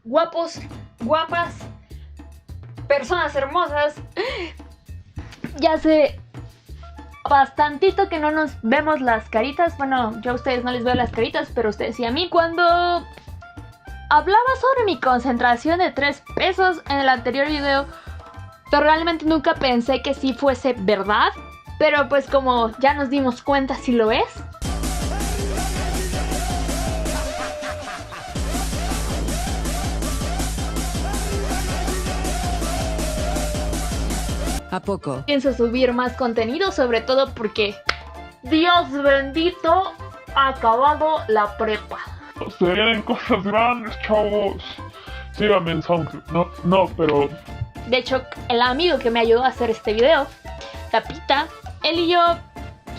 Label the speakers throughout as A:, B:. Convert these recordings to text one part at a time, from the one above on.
A: guapos, guapas, personas hermosas. Ya hace bastantito que no nos vemos las caritas. Bueno, yo a ustedes no les veo las caritas, pero ustedes sí a mí. Cuando hablaba sobre mi concentración de 3 pesos en el anterior video, pero realmente nunca pensé que sí fuese verdad. Pero pues como ya nos dimos cuenta, sí lo es.
B: ¿A poco?
A: Pienso subir más contenido, sobre todo porque, Dios bendito, ha acabado la prepa.
C: Se vienen cosas grandes, chavos. Síganme en SoundCloud. Pero
A: De hecho, el amigo que me ayudó a hacer este video, Tapita, él y yo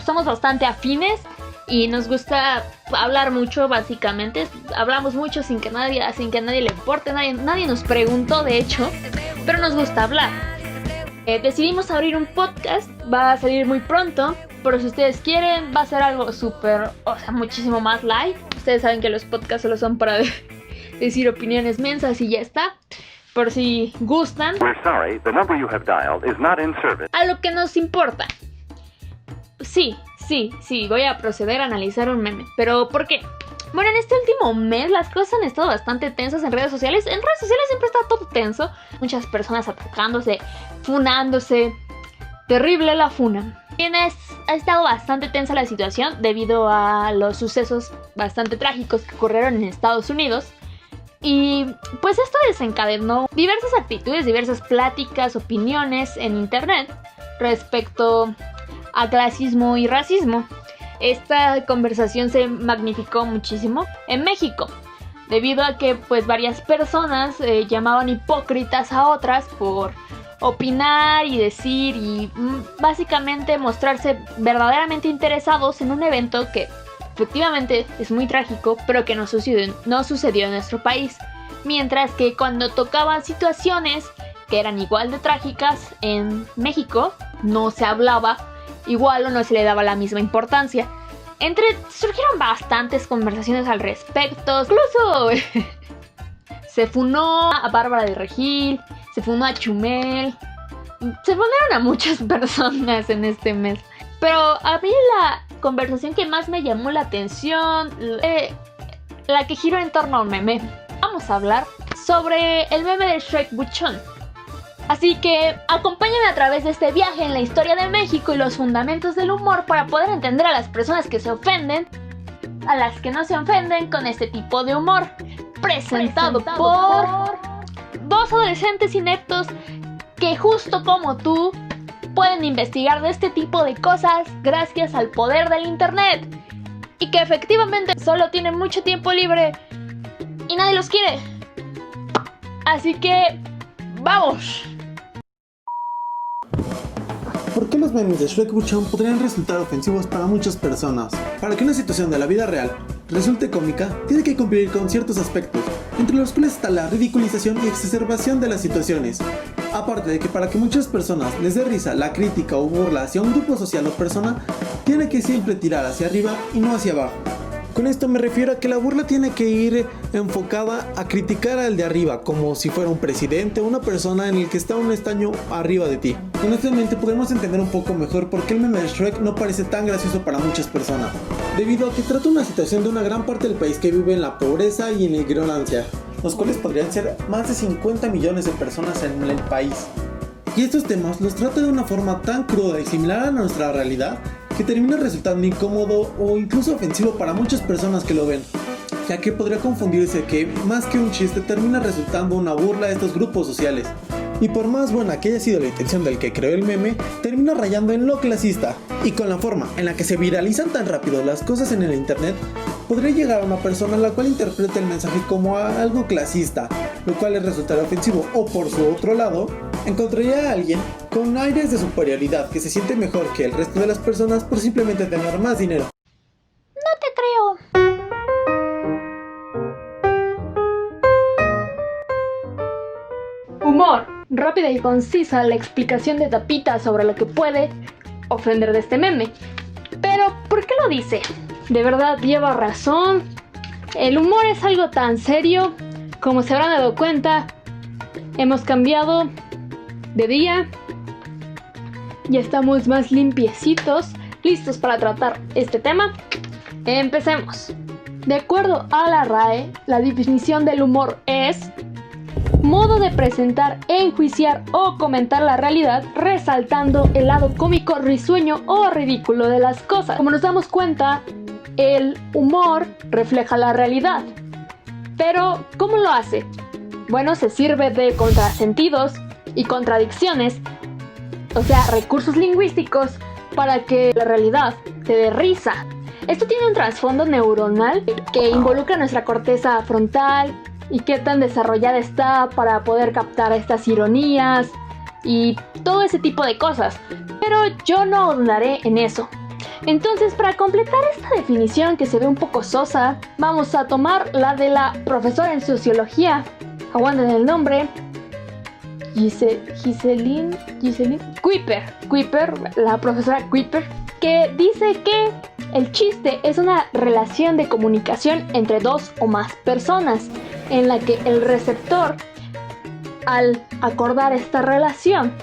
A: somos bastante afines y nos gusta hablar mucho, básicamente. Hablamos mucho sin que nadie le importe, nadie nos preguntó, de hecho, pero nos gusta hablar. Decidimos abrir un podcast, va a salir muy pronto, pero si ustedes quieren, va a ser algo súper, muchísimo más light. Ustedes saben que los podcasts solo son para decir opiniones mensas y ya está. Por si gustan.
D: We're sorry, the number you have dialed is not in service.
A: A lo que nos importa. Sí, voy a proceder a analizar un meme. ¿Pero por qué? Bueno, en este último mes las cosas han estado bastante tensas en redes sociales. En redes sociales siempre está todo tenso. Muchas personas atacándose, funándose. Terrible la funa. Ha estado bastante tensa la situación debido a los sucesos bastante trágicos que ocurrieron en Estados Unidos. Y pues esto desencadenó diversas actitudes, diversas pláticas, opiniones en internet respecto a clasismo y racismo. Esta conversación se magnificó muchísimo en México, debido a que pues varias personas llamaban hipócritas a otras por opinar y decir y básicamente mostrarse verdaderamente interesados en un evento que efectivamente es muy trágico, pero que no sucedió en nuestro país. Mientras que cuando tocaban situaciones que eran igual de trágicas en México, no se hablaba igual o no se le daba la misma importancia. Surgieron bastantes conversaciones al respecto. Incluso se funó a Bárbara de Regil, se funó a Chumel, se funaron a muchas personas en este mes. Pero a mí la conversación que más me llamó la atención, la que giró en torno a un meme. Vamos a hablar sobre el meme de Shrek Buchón. Así que acompáñame a través de este viaje en la historia de México y los fundamentos del humor para poder entender a las personas que se ofenden, a las que no se ofenden con este tipo de humor. Presentado por 2 adolescentes ineptos que justo como tú pueden investigar de este tipo de cosas gracias al poder del internet y que efectivamente solo tienen mucho tiempo libre y nadie los quiere. Así que ¡vamos!
E: ¿Por qué los memes de Shrek Buchón podrían resultar ofensivos para muchas personas? Para que una situación de la vida real resulte cómica, tiene que cumplir con ciertos aspectos, entre los cuales está la ridiculización y exacerbación de las situaciones. Aparte de que para que muchas personas les dé risa la crítica o burla hacia un grupo social o persona, tiene que siempre tirar hacia arriba y no hacia abajo. Con esto me refiero a que la burla tiene que ir enfocada a criticar al de arriba, como si fuera un presidente o una persona en el que está un estaño arriba de ti. Con esto en mente podemos entender un poco mejor por qué el meme de Shrek no parece tan gracioso para muchas personas, debido a que trata una situación de una gran parte del país que vive en la pobreza y en la ignorancia, los cuales podrían ser más de 50 millones de personas en el país. Y estos temas los trata de una forma tan cruda y similar a nuestra realidad que termina resultando incómodo o incluso ofensivo para muchas personas que lo ven, ya que podría confundirse que más que un chiste termina resultando una burla a estos grupos sociales. Y por más buena que haya sido la intención del que creó el meme, termina rayando en lo clasista, y con la forma en la que se viralizan tan rápido las cosas en el internet, podría llegar a una persona la cual interpreta el mensaje como algo clasista, lo cual le resultará ofensivo, o por su otro lado, encontraría a alguien con aires de superioridad que se siente mejor que el resto de las personas por simplemente tener más dinero.
A: No te creo. Humor. Rápida y concisa la explicación de Tapita sobre lo que puede ofender de este meme. Pero, ¿por qué lo dice? ¿De verdad lleva razón? ¿El humor es algo tan serio? Como se habrán dado cuenta, hemos cambiado de día. Ya estamos más limpiecitos, listos para tratar este tema. Empecemos. De acuerdo a la RAE, la definición del humor es modo de presentar, enjuiciar o comentar la realidad, resaltando el lado cómico, risueño o ridículo de las cosas. Como nos damos cuenta, el humor refleja la realidad. Pero, ¿cómo lo hace? Bueno, se sirve de contrasentidos y contradicciones, o sea, recursos lingüísticos, para que la realidad te dé risa. Esto tiene un trasfondo neuronal que involucra nuestra corteza frontal y qué tan desarrollada está para poder captar estas ironías y todo ese tipo de cosas. Pero yo no ahondaré en eso. Entonces, para completar esta definición que se ve un poco sosa, vamos a tomar la de la profesora en sociología, aguanten el nombre, Giseline Kuiper, la profesora Kuiper, que dice que el chiste es una relación de comunicación entre dos o más personas, en la que el receptor, al acordar esta relación,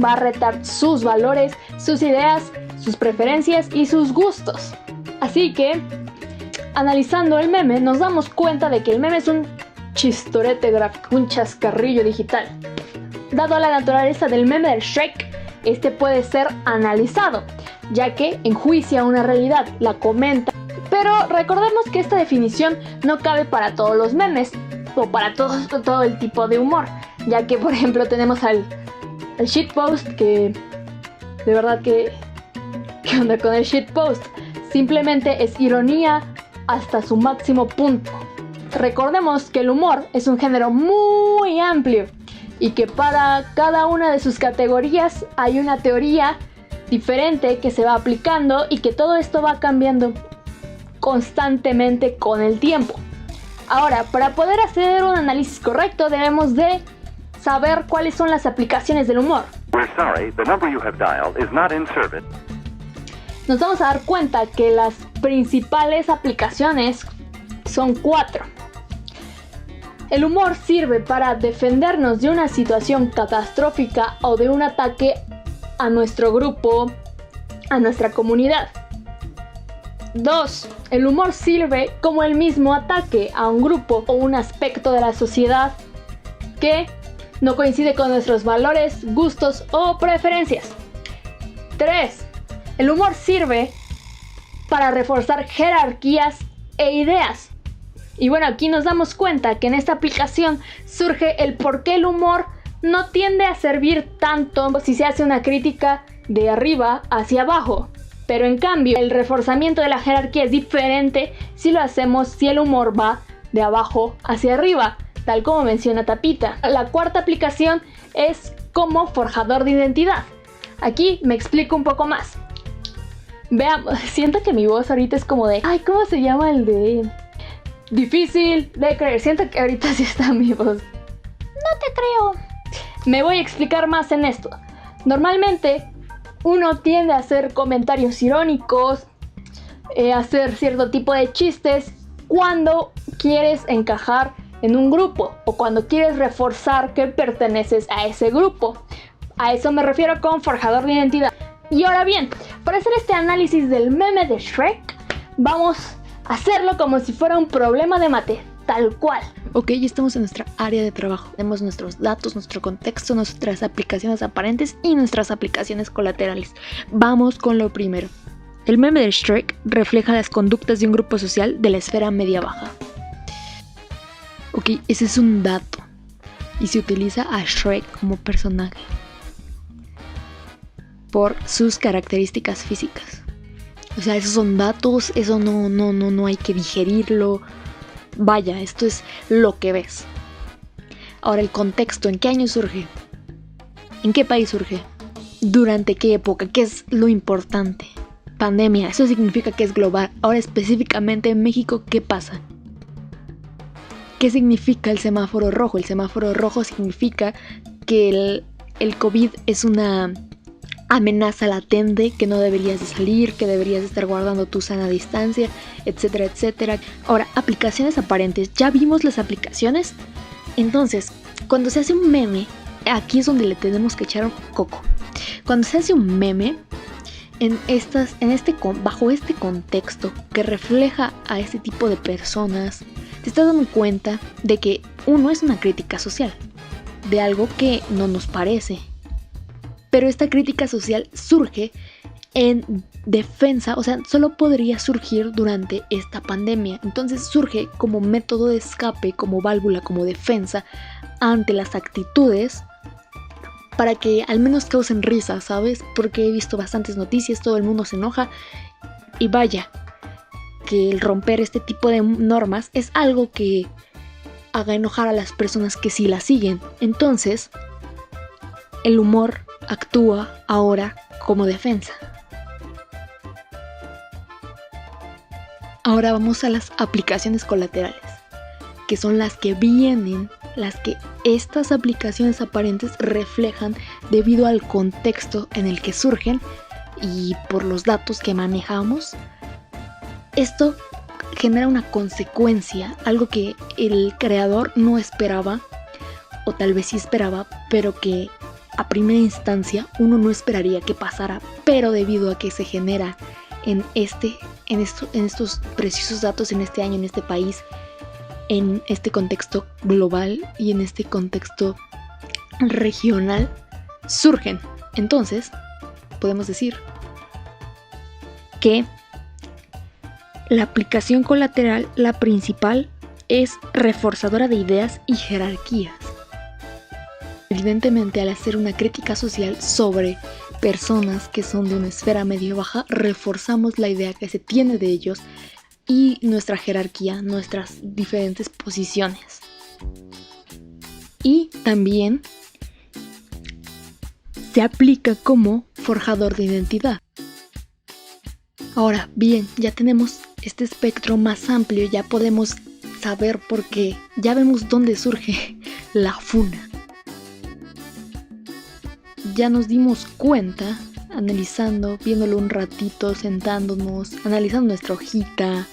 A: va a retar sus valores, sus ideas, sus preferencias y sus gustos. Así que, analizando el meme, nos damos cuenta de que el meme es un chistorete gráfico, un chascarrillo digital. Dado la naturaleza del meme del Shrek, este puede ser analizado, ya que enjuicia una realidad, la comenta. Pero recordemos que esta definición no cabe para todos los memes o para todo el tipo de humor, ya que por ejemplo tenemos al shitpost, que de verdad que ¿qué onda con el shitpost? Simplemente es ironía hasta su máximo punto. Recordemos que el humor es un género muy amplio y que para cada una de sus categorías hay una teoría diferente que se va aplicando y que todo esto va cambiando constantemente con el tiempo. Ahora, para poder hacer un análisis correcto debemos de saber cuáles son las aplicaciones del humor.
D: We're sorry, the number you have dialed is not in service.
A: Nos vamos a dar cuenta que las principales aplicaciones son 4. El humor sirve para defendernos de una situación catastrófica o de un ataque a nuestro grupo, a nuestra comunidad. 2. El humor sirve como el mismo ataque a un grupo o un aspecto de la sociedad que no coincide con nuestros valores, gustos o preferencias. 3. El humor sirve para reforzar jerarquías e ideas. Y bueno, aquí nos damos cuenta que en esta aplicación surge el por qué el humor no tiende a servir tanto si se hace una crítica de arriba hacia abajo. Pero en cambio, el reforzamiento de la jerarquía es diferente si lo hacemos si el humor va de abajo hacia arriba, tal como menciona Tapita. La 4ª aplicación es como forjador de identidad. Aquí me explico un poco más. Veamos, siento que mi voz ahorita es como de... Ay, ¿cómo se llama el de...? Difícil de creer. Siento que ahorita sí está mi voz. No te creo. Me voy a explicar más en esto. Normalmente uno tiende a hacer comentarios irónicos, hacer cierto tipo de chistes cuando quieres encajar en un grupo o cuando quieres reforzar que perteneces a ese grupo. A eso me refiero con forjador de identidad. Y ahora bien, para hacer este análisis del meme de Shrek, vamos a hacerlo como si fuera un problema de mate, tal cual.
B: Ok, ya estamos en nuestra área de trabajo. Tenemos nuestros datos, nuestro contexto, nuestras aplicaciones aparentes y nuestras aplicaciones colaterales. Vamos con lo primero. El meme de Shrek refleja las conductas de un grupo social de la esfera media-baja. Ok, ese es un dato. Y se utiliza a Shrek como personaje por sus características físicas. O sea, esos son datos, eso no hay que digerirlo. Vaya, esto es lo que ves. Ahora, el contexto, ¿en qué año surge? ¿En qué país surge? ¿Durante qué época? ¿Qué es lo importante? Pandemia, eso significa que es global. Ahora, específicamente en México, ¿qué pasa? ¿Qué significa el semáforo rojo? El semáforo rojo significa que el COVID es una amenaza latente, que no deberías de salir, que deberías de estar guardando tu sana distancia, etcétera, etcétera. Ahora, aplicaciones aparentes. ¿Ya vimos las aplicaciones? Entonces, cuando se hace un meme, aquí es donde le tenemos que echar un coco. Cuando se hace un meme, bajo este contexto que refleja a este tipo de personas, te estás dando cuenta de que uno es una crítica social de algo que no nos parece. Pero esta crítica social surge en defensa, o sea, solo podría surgir durante esta pandemia. Entonces surge como método de escape, como válvula, como defensa ante las actitudes, para que al menos causen risa, ¿sabes? Porque he visto bastantes noticias, todo el mundo se enoja y vaya, que el romper este tipo de normas es algo que haga enojar a las personas que sí la siguen. Entonces, el humor actúa ahora como defensa. Ahora vamos a las aplicaciones colaterales, que son las que vienen, las que estas aplicaciones aparentes reflejan debido al contexto en el que surgen y por los datos que manejamos. Esto genera una consecuencia, algo que el creador no esperaba, o tal vez sí esperaba, pero que a primera instancia uno no esperaría que pasara, pero debido a que se genera en estos precisos datos, en este año, en este país, en este contexto global y en este contexto regional, surgen. Entonces, podemos decir que la aplicación colateral, la principal, es reforzadora de ideas y jerarquías. Evidentemente, al hacer una crítica social sobre personas que son de una esfera medio baja, reforzamos la idea que se tiene de ellos y nuestra jerarquía, nuestras diferentes posiciones. Y también se aplica como forjador de identidad. Ahora bien, ya tenemos este espectro más amplio, ya podemos saber por qué, ya vemos dónde surge la funa. Ya nos dimos cuenta, analizando, viéndolo un ratito, sentándonos, analizando nuestra hojita,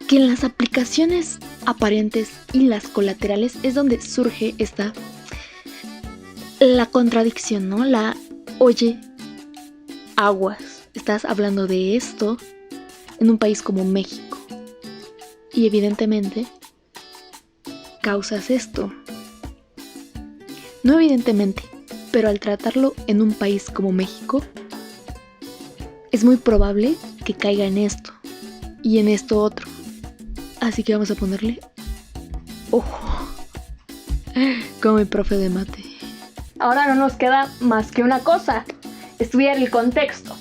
B: que en las aplicaciones aparentes y las colaterales es donde surge la contradicción, ¿no? Oye, aguas, estás hablando de esto en un país como México y evidentemente causas esto. No evidentemente, pero al tratarlo en un país como México, es muy probable que caiga en esto y en esto otro. Así que vamos a ponerle ojo, como mi profe de mate.
A: Ahora no nos queda más que una cosa, estudiar el contexto.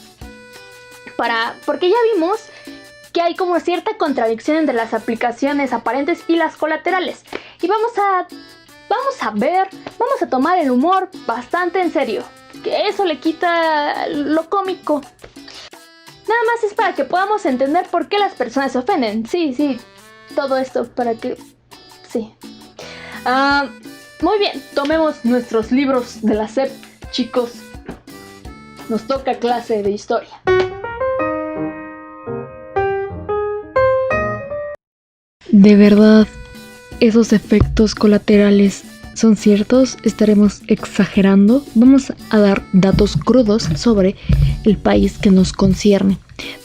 A: Porque ya vimos que hay como cierta contradicción entre las aplicaciones aparentes y las colaterales. Y vamos a tomar el humor bastante en serio, que eso le quita lo cómico. Nada más es para que podamos entender por qué las personas se ofenden. Sí, todo esto para que... Sí. Muy bien, tomemos nuestros libros de la SEP, chicos. Nos toca clase de historia.
B: ¿De verdad esos efectos colaterales son ciertos? ¿Estaremos exagerando? Vamos a dar datos crudos sobre el país que nos concierne.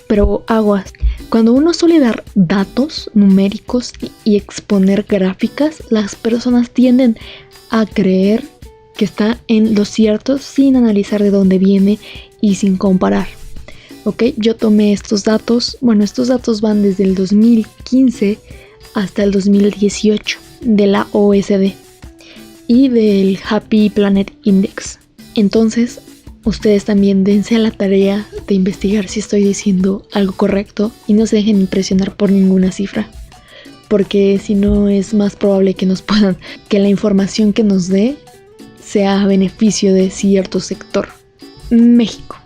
B: Pero aguas, cuando uno suele dar datos numéricos y exponer gráficas, las personas tienden a creer que está en lo cierto sin analizar de dónde viene y sin comparar. Ok, yo tomé estos datos, estos datos van desde el 2015 hasta el 2018 de la OSD y del Happy Planet Index. Entonces, ustedes también dense a la tarea de investigar si estoy diciendo algo correcto y no se dejen impresionar por ninguna cifra, porque si no es más probable que que la información que nos dé sea a beneficio de cierto sector. México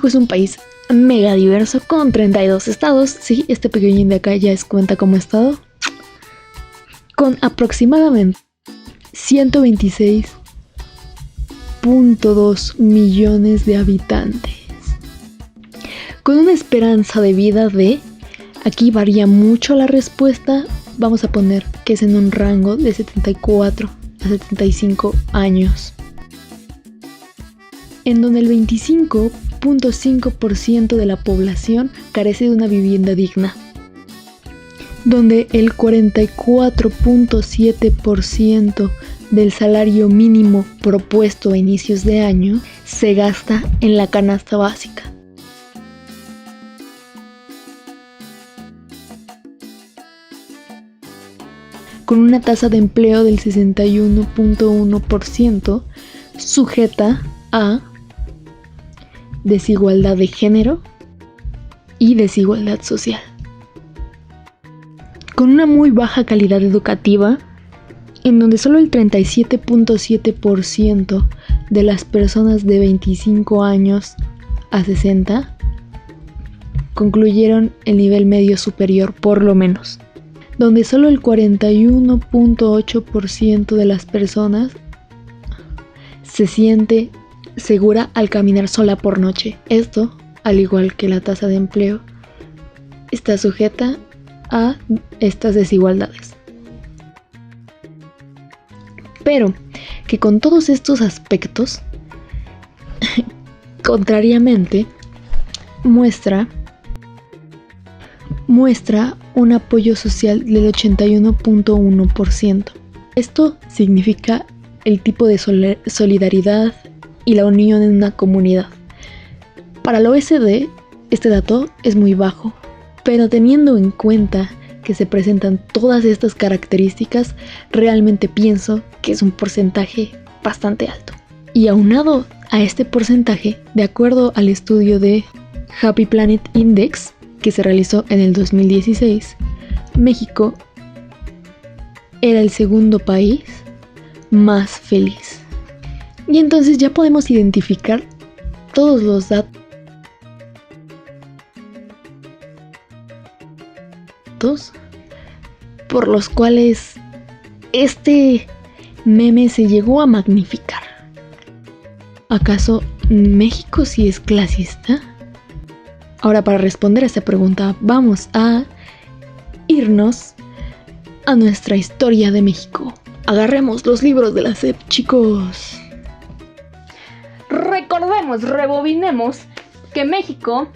B: es un país mega diverso con 32 estados. Sí, este pequeñín de acá ya cuenta como estado, con aproximadamente 126 4.2 millones de habitantes, con una esperanza de vida de, aquí varía mucho la respuesta, vamos a poner que es en un rango de 74 a 75 años, en donde el 25.5% de la población carece de una vivienda digna, donde el 44.7% del salario mínimo propuesto a inicios de año se gasta en la canasta básica. Con una tasa de empleo del 61.1%, sujeta a desigualdad de género y desigualdad social. Con una muy baja calidad educativa, en donde solo el 37.7% de las personas de 25 años a 60 concluyeron el nivel medio superior por lo menos, donde solo el 41.8% de las personas se siente segura al caminar sola por noche. Esto, al igual que la tasa de empleo, está sujeta a estas desigualdades. Pero que con todos estos aspectos, contrariamente, muestra un apoyo social del 81.1%. Esto significa el tipo de solidaridad y la unión en una comunidad. Para la OSD, este dato es muy bajo, pero teniendo en cuenta que se presentan todas estas características, realmente pienso que es un porcentaje bastante alto. Y aunado a este porcentaje, de acuerdo al estudio de Happy Planet Index, que se realizó en el 2016, México era el segundo país más feliz. Y entonces ya podemos identificar todos los datos por los cuales este meme se llegó a magnificar. ¿Acaso México sí es clasista? Ahora, para responder a esta pregunta, vamos a irnos a nuestra historia de México. Agarremos los libros de la SEP, chicos.
A: Recordemos, rebobinemos que México,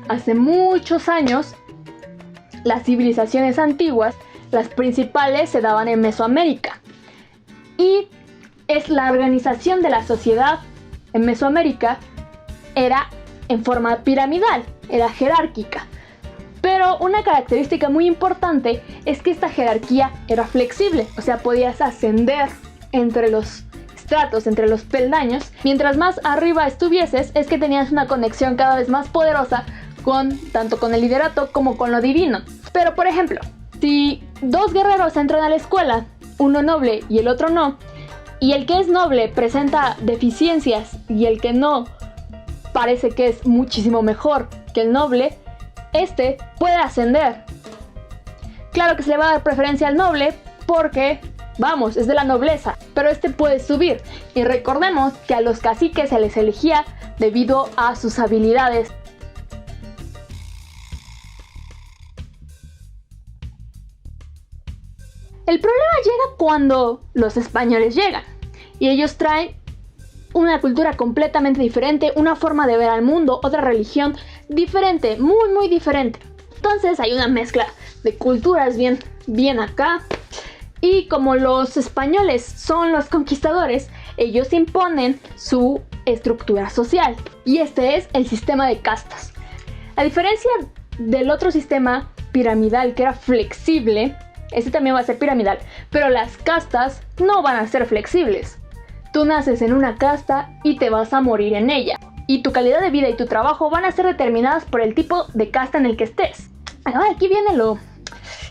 A: hace muchos años, las civilizaciones antiguas, las principales se daban en Mesoamérica. Y es la organización de la sociedad en Mesoamérica era en forma piramidal, era jerárquica. Pero una característica muy importante es que esta jerarquía era flexible, o sea, podías ascender entre los estratos, entre los peldaños. Mientras más arriba estuvieses, es que tenías una conexión cada vez más poderosa tanto con el liderato como con lo divino. Pero, por ejemplo, si dos guerreros entran a la escuela, uno noble y el otro no, y el que es noble presenta deficiencias y el que no parece que es muchísimo mejor que el noble, este puede ascender. Claro que se le va a dar preferencia al noble porque, vamos, es de la nobleza, pero este puede subir. Y recordemos que a los caciques se les elegía debido a sus habilidades. El problema llega cuando los españoles llegan y ellos traen una cultura completamente diferente, una forma de ver al mundo, otra religión diferente, muy muy diferente. Entonces hay una mezcla de culturas bien acá. Y como los españoles son los conquistadores, ellos imponen su estructura social. Y este es el sistema de castas. A diferencia del otro sistema piramidal que era flexible, este también va a ser piramidal, pero las castas no van a ser flexibles. Tú naces en una casta y te vas a morir en ella. Y tu calidad de vida y tu trabajo van a ser determinadas por el tipo de casta en el que estés. Aquí viene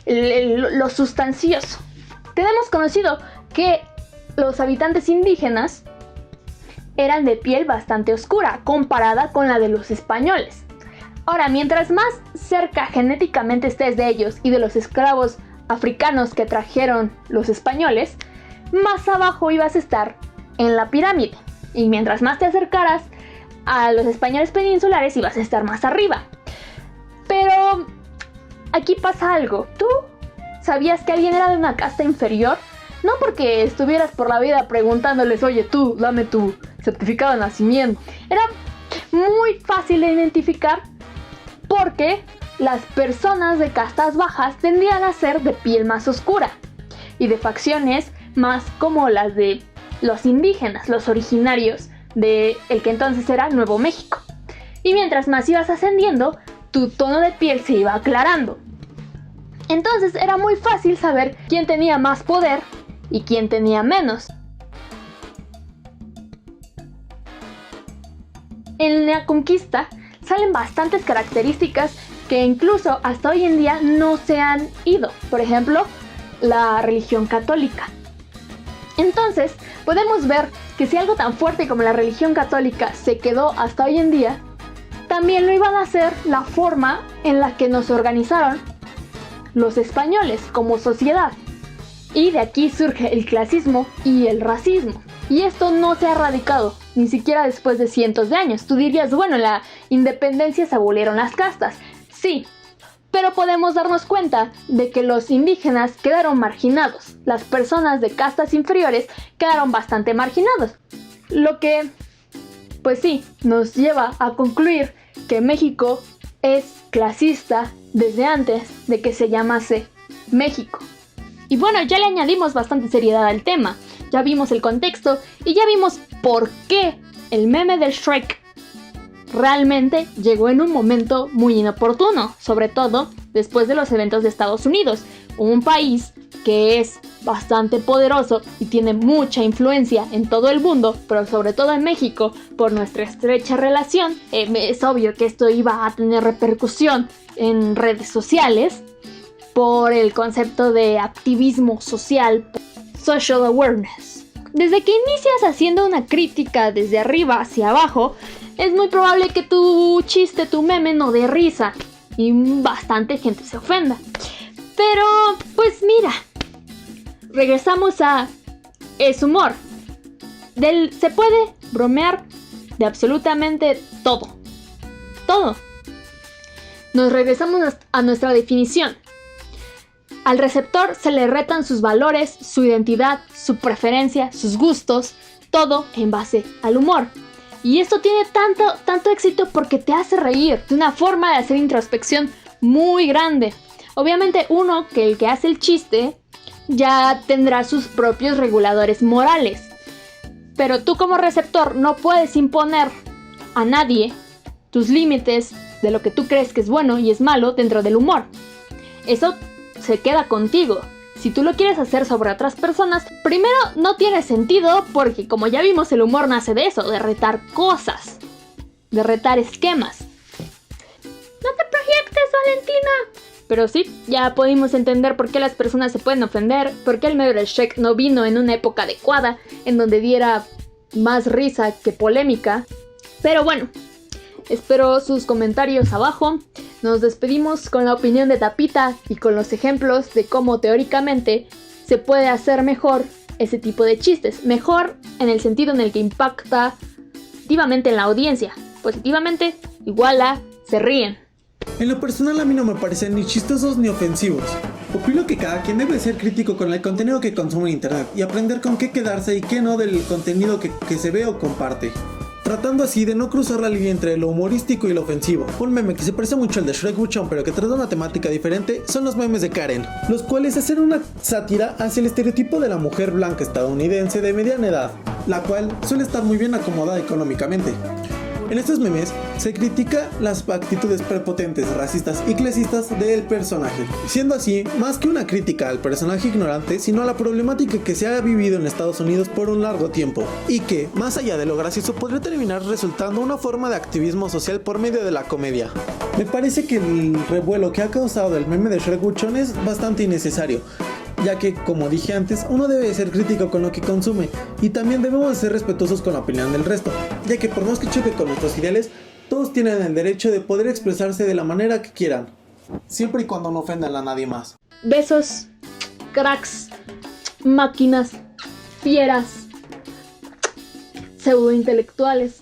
A: lo sustancioso. Tenemos conocido que los habitantes indígenas eran de piel bastante oscura comparada con la de los españoles. Ahora, mientras más cerca genéticamente estés de ellos y de los esclavos africanos que trajeron los españoles, más abajo ibas a estar en la pirámide. Y mientras más te acercaras a los españoles peninsulares, ibas a estar más arriba. Pero aquí pasa algo. ¿Tú sabías que alguien era de una casta inferior? No porque estuvieras por la vida preguntándoles, oye tú, dame tu certificado de nacimiento. Era muy fácil de identificar porque las personas de castas bajas tendían a ser de piel más oscura y de facciones más como las de los indígenas, los originarios de el que entonces era Nuevo México. Y mientras más ibas ascendiendo, tu tono de piel se iba aclarando. Entonces era muy fácil saber quién tenía más poder y quién tenía menos. En la conquista salen bastantes características que incluso hasta hoy en día no se han ido. Por ejemplo, la religión católica. Entonces, podemos ver que si algo tan fuerte como la religión católica se quedó hasta hoy en día, también lo iban a hacer la forma en la que nos organizaron los españoles como sociedad. Y de aquí surge el clasismo y el racismo. Y esto no se ha erradicado, ni siquiera después de cientos de años. Tú dirías, bueno, en la independencia se abolieron las castas. Sí, pero podemos darnos cuenta de que los indígenas quedaron marginados. Las personas de castas inferiores quedaron bastante marginados. Lo que, pues sí, nos lleva a concluir que México es clasista desde antes de que se llamase México. Y bueno, ya le añadimos bastante seriedad al tema. Ya vimos el contexto y ya vimos por qué el meme del Shrek realmente llegó en un momento muy inoportuno, sobre todo después de los eventos de Estados Unidos, un país que es bastante poderoso y tiene mucha influencia en todo el mundo, pero sobre todo en México por nuestra estrecha relación. Es obvio que esto iba a tener repercusión en redes sociales por el concepto de activismo social, social awareness. Desde que inicias haciendo una crítica desde arriba hacia abajo, es muy probable que tu chiste, tu meme no dé risa y bastante gente se ofenda. Pero, pues mira, regresamos a es humor. Se puede bromear de absolutamente todo. Todo. Nos regresamos a nuestra definición. Al receptor se le retan sus valores, su identidad, su preferencia, sus gustos, todo en base al humor. Y esto tiene tanto éxito porque te hace reír, de una forma de hacer introspección muy grande. Obviamente el que hace el chiste ya tendrá sus propios reguladores morales. Pero tú como receptor no puedes imponer a nadie tus límites de lo que tú crees que es bueno y es malo dentro del humor. Eso se queda contigo. Si tú lo quieres hacer sobre otras personas, primero no tiene sentido porque, como ya vimos, el humor nace de eso, de retar cosas, de retar esquemas. ¡No te proyectes, Valentina! Pero sí, ya pudimos entender por qué las personas se pueden ofender, por qué el meme del Shrek no vino en una época adecuada, en donde diera más risa que polémica. Pero bueno, espero sus comentarios abajo. Nos despedimos con la opinión de Tapita y con los ejemplos de cómo teóricamente se puede hacer mejor ese tipo de chistes. Mejor en el sentido en el que impacta positivamente en la audiencia. Positivamente igual a se ríen.
E: En lo personal a mí no me parecen ni chistosos ni ofensivos. Opino que cada quien debe ser crítico con el contenido que consume en internet y aprender con qué quedarse y qué no del contenido que se ve o comparte, tratando así de no cruzar la línea entre lo humorístico y lo ofensivo. Un meme que se parece mucho al de Shrek Buchón pero que trata una temática diferente son los memes de Karen, los cuales hacen una sátira hacia el estereotipo de la mujer blanca estadounidense de mediana edad, la cual suele estar muy bien acomodada económicamente. En estos memes se critica las actitudes prepotentes, racistas y clasistas del personaje, siendo así más que una crítica al personaje ignorante, sino a la problemática que se ha vivido en Estados Unidos por un largo tiempo, y que, más allá de lo gracioso, podría terminar resultando una forma de activismo social por medio de la comedia. Me parece que el revuelo que ha causado el meme de Shrek Buchón es bastante innecesario, ya que, como dije antes, uno debe ser crítico con lo que consume y también debemos ser respetuosos con la opinión del resto, ya que por más que choque con nuestros ideales, todos tienen el derecho de poder expresarse de la manera que quieran, siempre y cuando no ofendan a nadie más.
A: Besos, cracks, máquinas, fieras.
B: pseudointelectuales